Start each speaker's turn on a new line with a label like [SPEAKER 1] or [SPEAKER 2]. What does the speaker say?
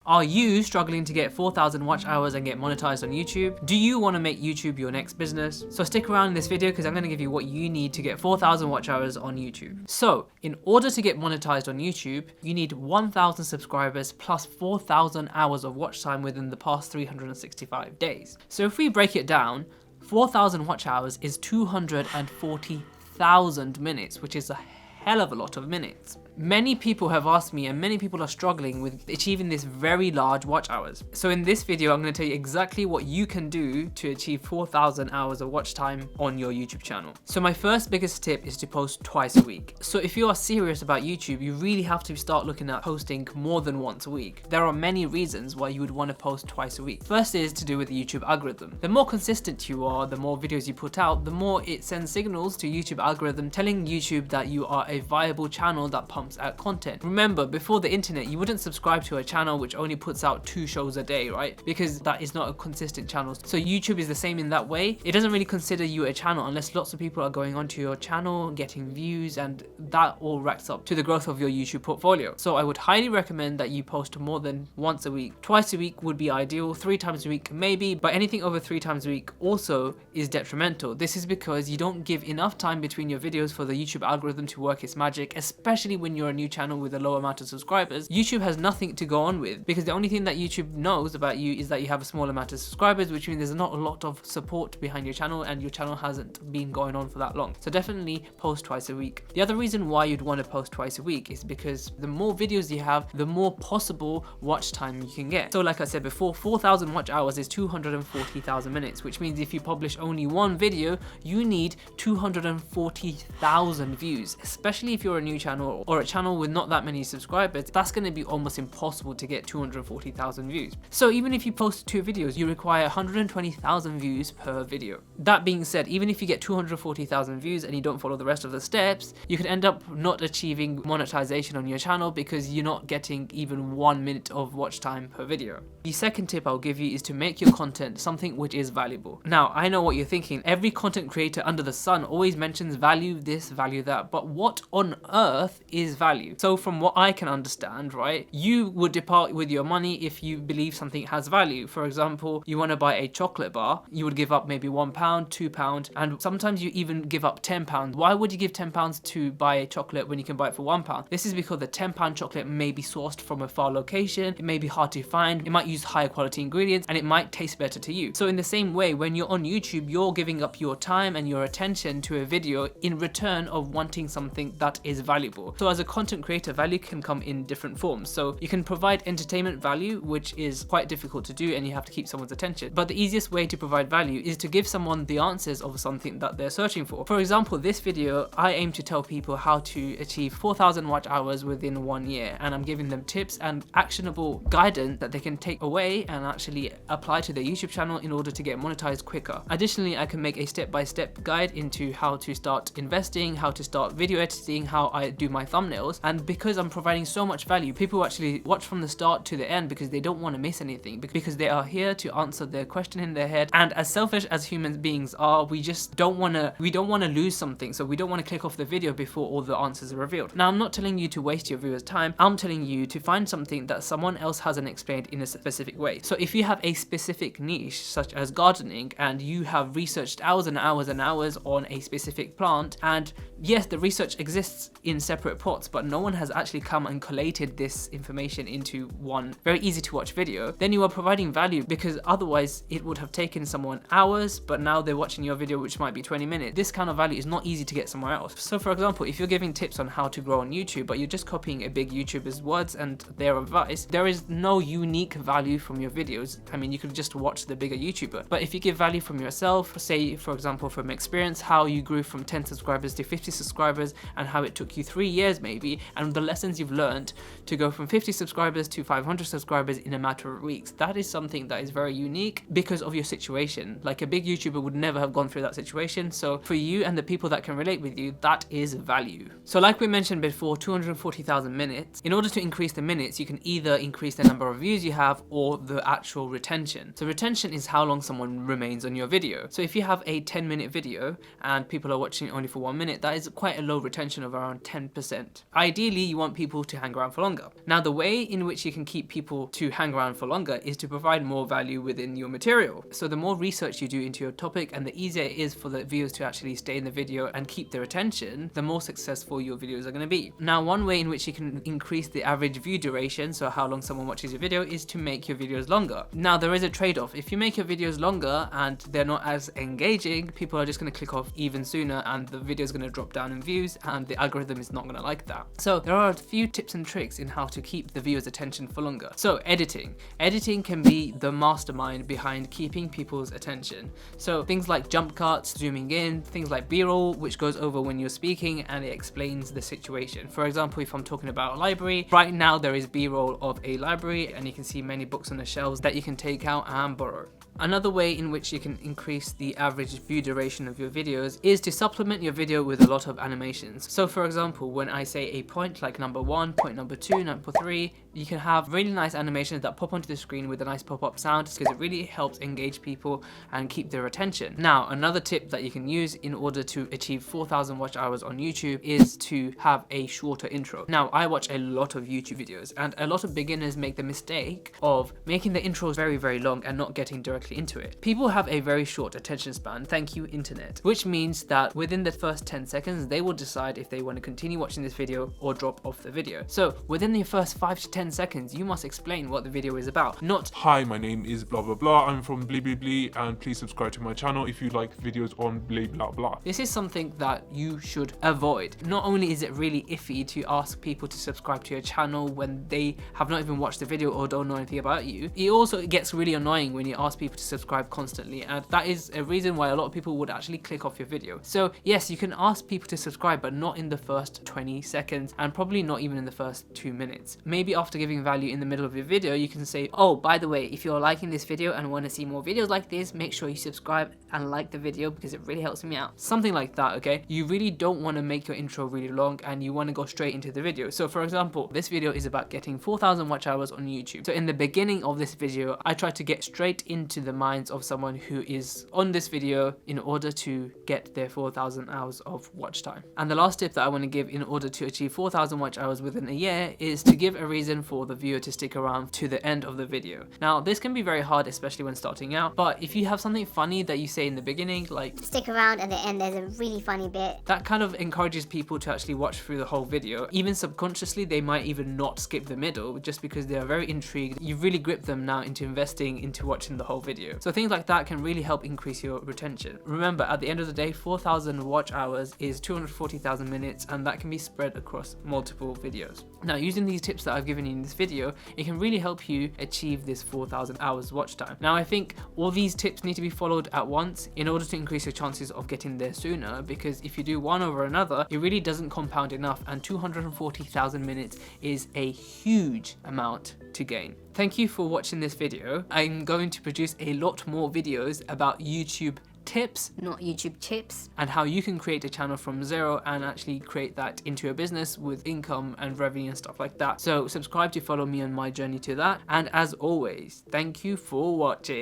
[SPEAKER 1] Are you struggling to get 4,000 watch hours and get monetized on YouTube? Do you want to make YouTube your next business? So stick around in this video because I'm going to give you what you need to get 4,000 watch hours on YouTube. So in order to get monetized on YouTube, you need 1,000 subscribers plus 4,000 hours of watch time within the past 365 days. So if we break it down, 4,000 watch hours is 240,000 minutes, which is a hell of a lot of minutes. Many people have asked me, and many people are struggling with achieving this very large watch hours. So in this video, I'm going to tell you exactly what you can do to achieve 4,000 hours of watch time on your YouTube channel. So my first biggest tip is to post twice a week. So if you are serious about YouTube, you really have to start looking at posting more than once a week. There are many reasons why you would want to post twice a week. First is to do with the YouTube algorithm. The more consistent you are, the more videos you put out, the more it sends signals to YouTube algorithm telling YouTube that you are a viable channel that pumps out content. Remember, before the internet, you wouldn't subscribe to a channel which only puts out 2 shows a day, right? Because that is not a consistent channel. So YouTube is the same in that way. It doesn't really consider you a channel unless lots of people are going onto your channel, getting views, and that all racks up to the growth of your YouTube portfolio. So I would highly recommend that you post more than once a week. Twice a week would be ideal, 3 times a week maybe, but anything over 3 times a week also is detrimental. This is because you don't give enough time between your videos for the YouTube algorithm to work its magic, especially when you're a new channel with a low amount of subscribers. YouTube has nothing to go on with because the only thing that YouTube knows about you is that you have a small amount of subscribers, which means there's not a lot of support behind your channel and your channel hasn't been going on for that long. So definitely post twice a week. The other reason why you'd want to post twice a week is because the more videos you have, the more possible watch time you can get. So like I said before, 4,000 watch hours is 240,000 minutes, which means if you publish only one video, you need 240,000 views, especially if you're a new channel or a channel with not that many subscribers. That's going to be almost impossible to get 240,000 views. So even if you post 2 videos, you require 120,000 views per video. That being said, even if you get 240,000 views and you don't follow the rest of the steps, you could end up not achieving monetization on your channel because you're not getting even 1 minute of watch time per video. The second tip I'll give you is to make your content something which is valuable. Now, I know what you're thinking. Every content creator under the sun always mentions value this, value that, but what on earth is value? So from what I can understand, right, you would depart with your money if you believe something has value. For example, you want to buy a chocolate bar, you would give up maybe £1, £2, and sometimes you even give up £10. Why would you give £10 to buy a chocolate when you can buy it for £1? This is because the £10 chocolate may be sourced from a far location, it may be hard to find, it might use higher quality ingredients, and it might taste better to you. So in the same way, when you're on YouTube, you're giving up your time and your attention to a video in return of wanting something that is valuable. So as a content creator, value can come in different forms. So you can provide entertainment value, which is quite difficult to do and you have to keep someone's attention. But the easiest way to provide value is to give someone the answers of something that they're searching for. For example, this video, I aim to tell people how to achieve 4,000 watch hours within 1 year, and I'm giving them tips and actionable guidance that they can take away and actually apply to their YouTube channel in order to get monetized quicker. Additionally, I can make a step-by-step guide into how to start investing, how to start video editing, how I do my thumbnails, and because I'm providing so much value, people actually watch from the start to the end because they don't want to miss anything, because they are here to answer their question in their head. And as selfish as human beings are, we just don't want to lose something, so we don't want to click off the video before all the answers are revealed. Now, I'm not telling you to waste your viewers' time, I'm telling you to find something that someone else hasn't explained in a specific way. So if you have a specific niche such as gardening and you have researched hours and hours and hours on a specific plant, and yes, the research exists in separate pots, but no one has actually come and collated this information into one very easy to watch video, then you are providing value, because otherwise it would have taken someone hours, but now they're watching your video which might be 20 minutes. This kind of value is not easy to get somewhere else. So for example, if you're giving tips on how to grow on YouTube, but you're just copying a big YouTuber's words and their advice, there is no unique value from your videos. I mean, you could just watch the bigger YouTuber. But if you give value from yourself, say for example from experience, how you grew from 10 subscribers to 50 subscribers and how it took you 3 years maybe, and the lessons you've learned to go from 50 subscribers to 500 subscribers in a matter of weeks, that is something that is very unique because of your situation. Like a big YouTuber would never have gone through that situation. So for you and the people that can relate with you, that is value. So like we mentioned before, 240,000 minutes. In order to increase the minutes, you can either increase the number of views you have or the actual retention. So retention is how long someone remains on your video. So if you have a 10-minute video and people are watching it only for 1 minute, that is quite a low retention of around 10%. Ideally, you want people to hang around for longer. Now, the way in which you can keep people to hang around for longer is to provide more value within your material. So the more research you do into your topic and the easier it is for the viewers to actually stay in the video and keep their attention, the more successful your videos are going to be. Now, one way in which you can increase the average view duration, so how long someone watches your video, is to make your videos longer. Now, there is a trade-off. If you make your videos longer and they're not as engaging, people are just going to click off even sooner and the video is going to drop down in views and the algorithm is not going to like that. So there are a few tips and tricks in how to keep the viewer's attention for longer. So editing. Editing can be the mastermind behind keeping people's attention. So things like jump cuts, zooming in, things like B-roll, which goes over when you're speaking and it explains the situation. For example, if I'm talking about a library, right now there is B-roll of a library and you can see many books on the shelves that you can take out and borrow. Another way in which you can increase the average view duration of your videos is to supplement your video with a lot of animations. So for example, when I say a point like number 1, point number 2, number 3, you can have really nice animations that pop onto the screen with a nice pop-up sound because it really helps engage people and keep their attention. Now, another tip that you can use in order to achieve 4,000 watch hours on YouTube is to have a shorter intro. Now, I watch a lot of YouTube videos and a lot of beginners make the mistake of making the intros very, very long and not getting directly into it. People have a very short attention span, thank you internet, which means that within the first 10 seconds, they will decide if they want to continue watching this video or drop off the video. So within the first 5 to 10 seconds, you must explain what the video is about, not
[SPEAKER 2] hi, my name is blah blah blah, I'm from blee blee blee and please subscribe to my channel if you like videos on blah blah blah.
[SPEAKER 1] This is something that you should avoid. Not only is it really iffy to ask people to subscribe to your channel when they have not even watched the video or don't know anything about you, it also gets really annoying when you ask people to subscribe constantly, and that is a reason why a lot of people would actually click off your video. So yes, you can ask people to subscribe, but not in the first 20 seconds and probably not even in the first 2 minutes. Maybe after giving value in the middle of your video, you can say, oh, by the way, if you're liking this video and want to see more videos like this, make sure you subscribe and like the video because it really helps me out. Something like that, okay? You really don't want to make your intro really long and you want to go straight into the video. So for example, this video is about getting 4,000 watch hours on YouTube. So in the beginning of this video, I try to get straight into the minds of someone who is on this video in order to get their 4,000 hours of watch time. And the last tip that I want to give in order to achieve 4,000 watch hours within a year is to give a reason for the viewer to stick around to the end of the video. Now, this can be very hard, especially when starting out, but if you have something funny that you say in the beginning, like
[SPEAKER 3] stick around at the end, there's a really funny bit,
[SPEAKER 1] that kind of encourages people to actually watch through the whole video. Even subconsciously, they might even not skip the middle just because they are very intrigued. You've really gripped them now into investing into watching the whole video. So things like that can really help increase your retention. Remember, at the end of the day, 4,000 watch hours is 240,000 minutes, and that can be spread across multiple videos. Now, using these tips that I've given you in this video, it can really help you achieve this 4,000 hours watch time. Now, I think all these tips need to be followed at once in order to increase your chances of getting there sooner, because if you do one over another, it really doesn't compound enough, and 240,000 minutes is a huge amount to gain. Thank you for watching this video. I'm going to produce a lot more videos about YouTube tips,
[SPEAKER 3] not YouTube chips,
[SPEAKER 1] and how you can create a channel from zero and actually create that into a business with income and revenue and stuff like that. So subscribe to follow me on my journey to that, and as always, thank you for watching.